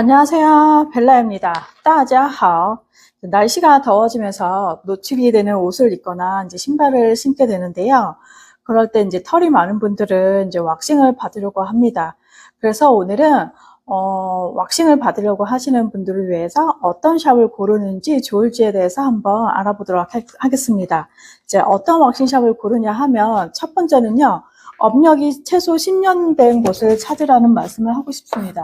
안녕하세요. 벨라입니다. 大家好. 날씨가 더워지면서 노출이 되는 옷을 입거나 이제 신발을 신게 되는데요. 그럴 때 이제 털이 많은 분들은 이제 왁싱을 받으려고 합니다. 그래서 오늘은 왁싱을 받으려고 하시는 분들을 위해서 어떤 샵을 고르는지 좋을지에 대해서 한번 알아보도록 하겠습니다. 이제 어떤 왁싱샵을 고르냐 하면 첫 번째는요. 업력이 최소 10년 된 곳을 찾으라는 말씀을 하고 싶습니다.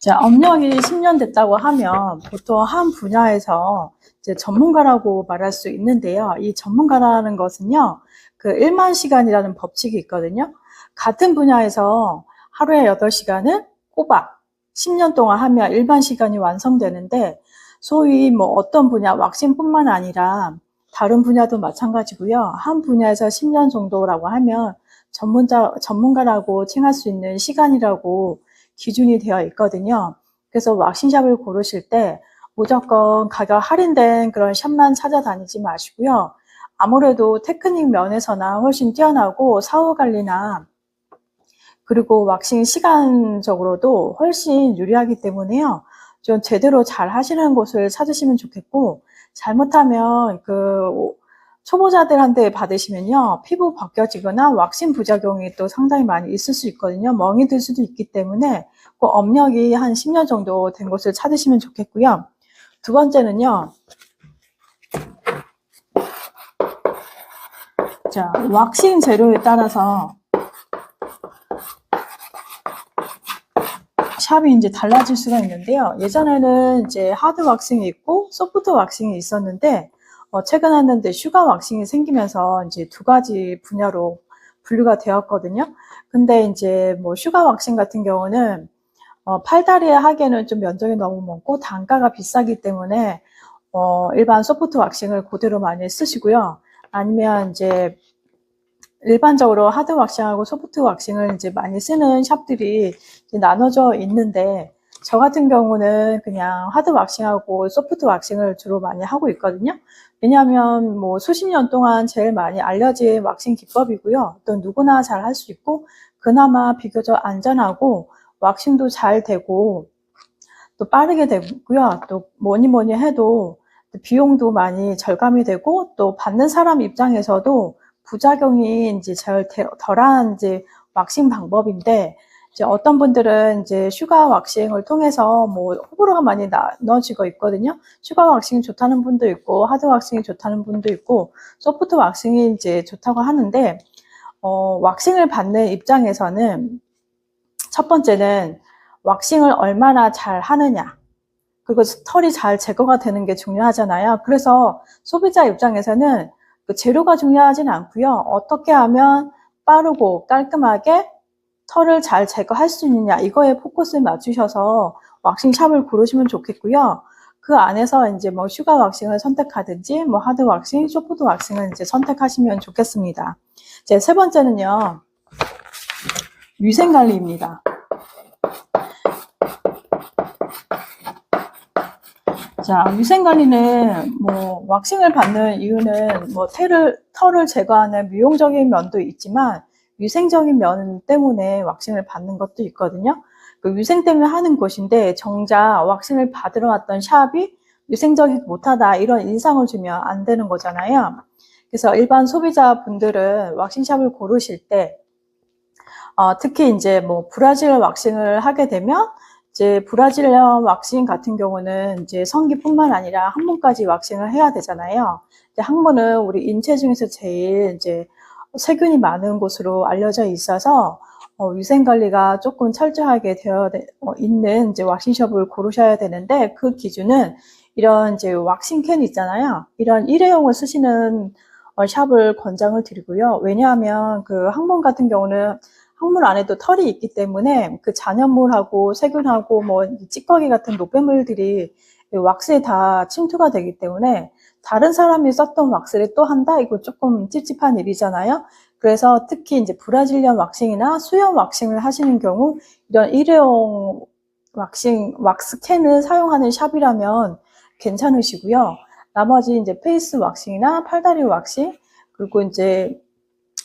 자, 업력이 10년 됐다고 하면 보통 한 분야에서 이제 전문가라고 말할 수 있는데요. 이 전문가라는 것은요, 그 1만 시간이라는 법칙이 있거든요. 같은 분야에서 하루에 8시간은 꼬박 10년 동안 하면 1만 시간이 완성되는데, 소위 뭐 어떤 분야, 왁싱뿐만 아니라 다른 분야도 마찬가지고요. 한 분야에서 10년 정도라고 하면 전문가라고 칭할 수 있는 시간이라고 기준이 되어 있거든요. 그래서 왁싱샵을 고르실 때 무조건 가격 할인된 그런 샵만 찾아다니지 마시고요. 아무래도 테크닉 면에서나 훨씬 뛰어나고 사후 관리나 그리고 왁싱 시간적으로도 훨씬 유리하기 때문에요. 좀 제대로 잘 하시는 곳을 찾으시면 좋겠고, 잘못하면 초보자들한테 받으시면요, 피부 벗겨지거나 왁싱 부작용이 또 상당히 많이 있을 수 있거든요. 멍이 들 수도 있기 때문에 그 업력이 한 10년 정도 된 곳을 찾으시면 좋겠고요. 두 번째는요, 자, 왁싱 재료에 따라서 샵이 이제 달라질 수가 있는데요. 예전에는 이제 하드 왁싱이 있고 소프트 왁싱이 있었는데, 최근에는 이제 슈가 왁싱이 생기면서 이제 두 가지 분야로 분류가 되었거든요. 근데 이제 뭐 슈가 왁싱 같은 경우는 팔다리에 하기에는 좀 면적이 너무 많고 단가가 비싸기 때문에 일반 소프트 왁싱을 그대로 많이 쓰시고요. 아니면 이제 일반적으로 하드 왁싱하고 소프트 왁싱을 이제 많이 쓰는 샵들이 이제 나눠져 있는데, 저 같은 경우는 그냥 하드 왁싱하고 소프트 왁싱을 주로 많이 하고 있거든요. 왜냐하면 뭐 수십 년 동안 제일 많이 알려진 왁싱 기법이고요. 또 누구나 잘 할 수 있고, 그나마 비교적 안전하고 왁싱도 잘 되고 또 빠르게 되고요. 또 뭐니 해도 비용도 많이 절감이 되고, 또 받는 사람 입장에서도 부작용이 이제 덜한 이제 왁싱 방법인데, 이제 어떤 분들은 이제 슈가 왁싱을 통해서 뭐 호불호가 많이 나눠지고 있거든요. 슈가 왁싱이 좋다는 분도 있고, 하드 왁싱이 좋다는 분도 있고, 소프트 왁싱이 이제 좋다고 하는데, 왁싱을 받는 입장에서는 첫 번째는 왁싱을 얼마나 잘 하느냐, 그리고 털이 잘 제거가 되는 게 중요하잖아요. 그래서 소비자 입장에서는 그 재료가 중요하진 않고요. 어떻게 하면 빠르고 깔끔하게 털을 잘 제거할 수 있느냐, 이거에 포커스를 맞추셔서 왁싱샵을 고르시면 좋겠고요. 그 안에서 이제 뭐 슈가 왁싱을 선택하든지 뭐 하드 왁싱, 소프트 왁싱을 이제 선택하시면 좋겠습니다. 이제 세 번째는요, 위생관리입니다. 자, 위생관리는 뭐 왁싱을 받는 이유는 뭐 털을 제거하는 미용적인 면도 있지만 위생적인 면 때문에 왁싱을 받는 것도 있거든요. 그 위생 때문에 하는 것인데, 정작 왁싱을 받으러 왔던 샵이 위생적이지 못하다, 이런 인상을 주면 안 되는 거잖아요. 그래서 일반 소비자분들은 왁싱샵을 고르실 때 특히 이제 뭐 브라질 왁싱을 하게 되면, 이제 브라질리언 왁싱 같은 경우는 이제 성기뿐만 아니라 항문까지 왁싱을 해야 되잖아요. 이제 항문은 우리 인체 중에서 제일 이제 세균이 많은 곳으로 알려져 있어서 위생 관리가 조금 철저하게 되어 있는 이제 왁싱숍을 고르셔야 되는데, 그 기준은 이런 이제 왁싱 캔 있잖아요. 이런 일회용을 쓰시는 샵을 권장을 드리고요. 왜냐하면 그 항문 같은 경우는 항문 안에도 털이 있기 때문에 그 잔여물하고 세균하고 뭐 찌꺼기 같은 노폐물들이 왁스에 다 침투가 되기 때문에 다른 사람이 썼던 왁스를 또 한다? 이거 조금 찝찝한 일이잖아요. 그래서 특히 이제 브라질리언 왁싱이나 수염 왁싱을 하시는 경우 이런 일회용 왁스 캔을 사용하는 샵이라면 괜찮으시고요. 나머지 이제 페이스 왁싱이나 팔다리 왁싱, 그리고 이제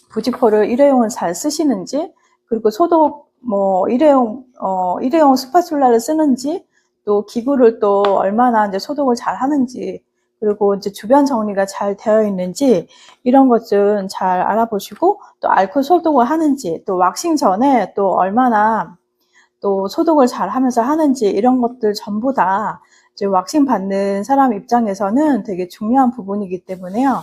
부직포를 일회용은 잘 쓰시는지, 그리고 소독 일회용 스파츌라를 쓰는지, 또 기구를 또 얼마나 이제 소독을 잘 하는지, 그리고 이제 주변 정리가 잘 되어 있는지 이런 것 좀 잘 알아보시고, 또 알코올 소독을 하는지, 또 왁싱 전에 또 얼마나 또 소독을 잘 하면서 하는지 이런 것들 전부 다 이제 왁싱 받는 사람 입장에서는 되게 중요한 부분이기 때문에요.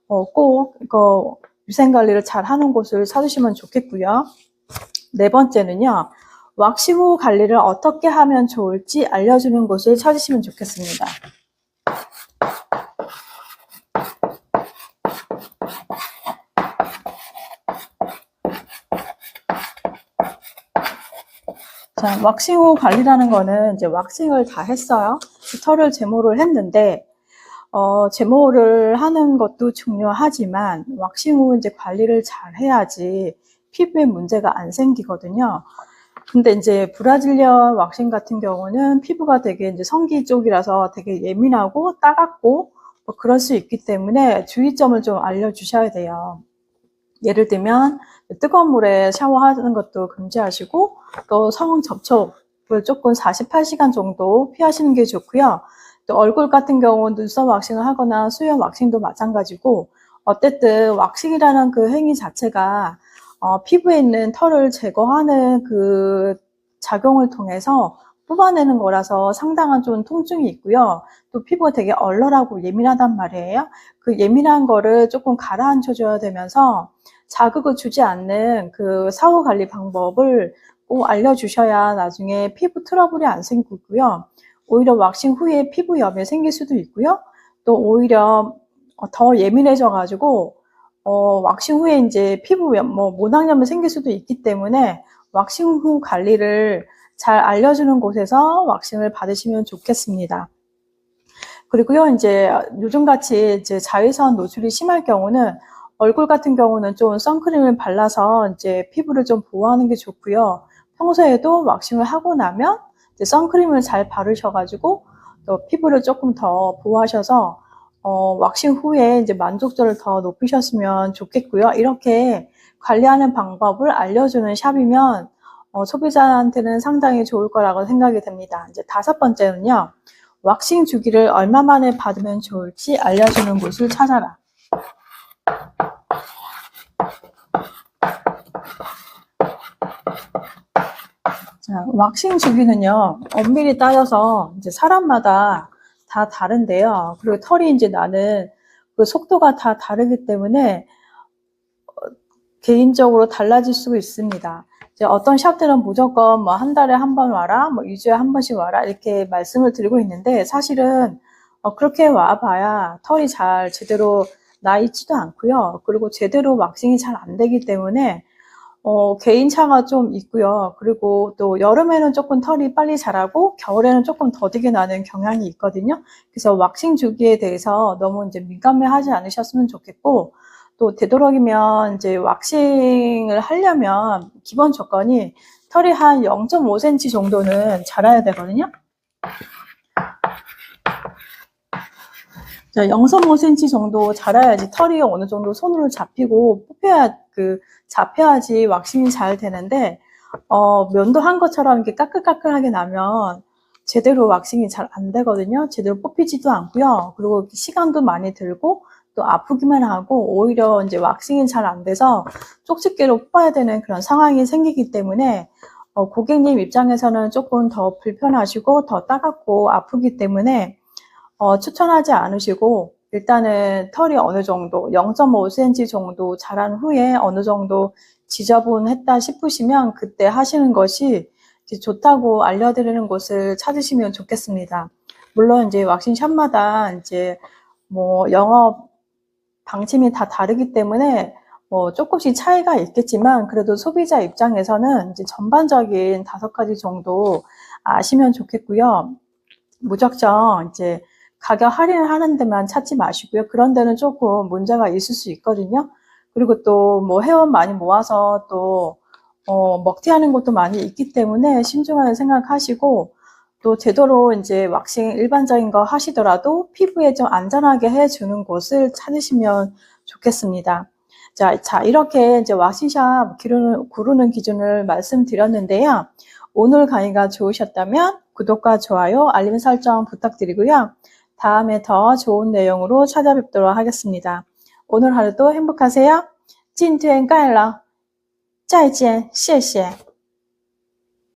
꼭 이거 위생 관리를 잘 하는 곳을 찾으시면 좋겠고요. 네 번째는요, 왁싱 후 관리를 어떻게 하면 좋을지 알려주는 곳을 찾으시면 좋겠습니다. 자, 왁싱 후 관리라는 거는 이제 왁싱을 다 했어요. 털을 제모를 했는데, 제모를 하는 것도 중요하지만, 왁싱 후 이제 관리를 잘 해야지 피부에 문제가 안 생기거든요. 근데 이제 브라질리언 왁싱 같은 경우는 피부가 되게 이제 성기 쪽이라서 되게 예민하고 따갑고 뭐 그럴 수 있기 때문에 주의점을 좀 알려주셔야 돼요. 예를 들면 뜨거운 물에 샤워하는 것도 금지하시고, 또 성 접촉을 조금 48시간 정도 피하시는 게 좋고요. 또 얼굴 같은 경우는 눈썹 왁싱을 하거나 수염 왁싱도 마찬가지고, 어쨌든 왁싱이라는 그 행위 자체가 피부에 있는 털을 제거하는 그 작용을 통해서 뽑아내는 거라서 상당한 좀 통증이 있고요. 또 피부가 되게 얼얼하고 예민하단 말이에요. 그 예민한 거를 조금 가라앉혀 줘야 되면서 자극을 주지 않는 그 사후 관리 방법을 꼭 알려주셔야 나중에 피부 트러블이 안 생기고요. 오히려 왁싱 후에 피부염이 생길 수도 있고요. 또 오히려 더 예민해져가지고 왁싱 후에 이제 피부염, 모낭염이 생길 수도 있기 때문에 왁싱 후 관리를 잘 알려주는 곳에서 왁싱을 받으시면 좋겠습니다. 그리고요, 이제 요즘같이 이제 자외선 노출이 심할 경우는 얼굴 같은 경우는 좀 선크림을 발라서 이제 피부를 좀 보호하는 게 좋고요. 평소에도 왁싱을 하고 나면 이제 선크림을 잘 바르셔가지고 또 피부를 조금 더 보호하셔서 왁싱 후에 이제 만족도를 더 높이셨으면 좋겠고요. 이렇게 관리하는 방법을 알려주는 샵이면 소비자한테는 상당히 좋을 거라고 생각이 됩니다. 이제 다섯 번째는요, 왁싱 주기를 얼마 만에 받으면 좋을지 알려주는 곳을 찾아라. 자, 왁싱 주기는요, 엄밀히 따져서 이제 사람마다 다 다른데요. 그리고 털이 이제 나는 그 속도가 다 다르기 때문에 개인적으로 달라질 수 있습니다. 이제 어떤 샵들은 무조건 뭐 한 달에 한 번 와라, 뭐 2주에 한 번씩 와라 이렇게 말씀을 드리고 있는데, 사실은 그렇게 와봐야 털이 잘 제대로 나 있지도 않고요. 그리고 제대로 왁싱이 잘 안 되기 때문에 개인차가 좀 있고요. 그리고 또 여름에는 조금 털이 빨리 자라고 겨울에는 조금 더디게 나는 경향이 있거든요. 그래서 왁싱 주기에 대해서 너무 이제 민감해하지 않으셨으면 좋겠고, 또 되도록이면 이제 왁싱을 하려면 기본 조건이 털이 한 0.5cm 정도는 자라야 되거든요. 0.5cm 정도 자라야지 털이 어느 정도 손으로 잡히고 잡혀야지 왁싱이 잘 되는데, 면도한 것처럼 이렇게 까끌까끌하게 나면 제대로 왁싱이 잘 안 되거든요. 제대로 뽑히지도 않고요. 그리고 시간도 많이 들고 또 아프기만 하고, 오히려 이제 왁싱이 잘 안 돼서 쪽집게로 뽑아야 되는 그런 상황이 생기기 때문에 고객님 입장에서는 조금 더 불편하시고 더 따갑고 아프기 때문에 추천하지 않으시고, 일단은 털이 어느 정도 0.5cm 정도 자란 후에 어느 정도 지저분했다 싶으시면 그때 하시는 것이 좋다고 알려드리는 곳을 찾으시면 좋겠습니다. 물론 이제 왁싱샵마다 이제 뭐 영업 방침이 다 다르기 때문에 조금씩 차이가 있겠지만, 그래도 소비자 입장에서는 이제 전반적인 5가지 정도 아시면 좋겠고요. 무작정 이제 가격 할인하는 데만 찾지 마시고요. 그런 데는 조금 문제가 있을 수 있거든요. 그리고 또 뭐 회원 많이 모아서 또 먹튀하는 것도 많이 있기 때문에 신중하게 생각하시고, 또 제대로 이제 왁싱 일반적인 거 하시더라도 피부에 좀 안전하게 해주는 곳을 찾으시면 좋겠습니다. 자, 이렇게 이제 왁싱샵 고르는 기준을 말씀드렸는데요. 오늘 강의가 좋으셨다면 구독과 좋아요, 알림 설정 부탁드리고요. 다음에 더 좋은 내용으로 찾아뵙도록 하겠습니다. 오늘 하루도 행복하세요. 今天盖了，再见，谢谢。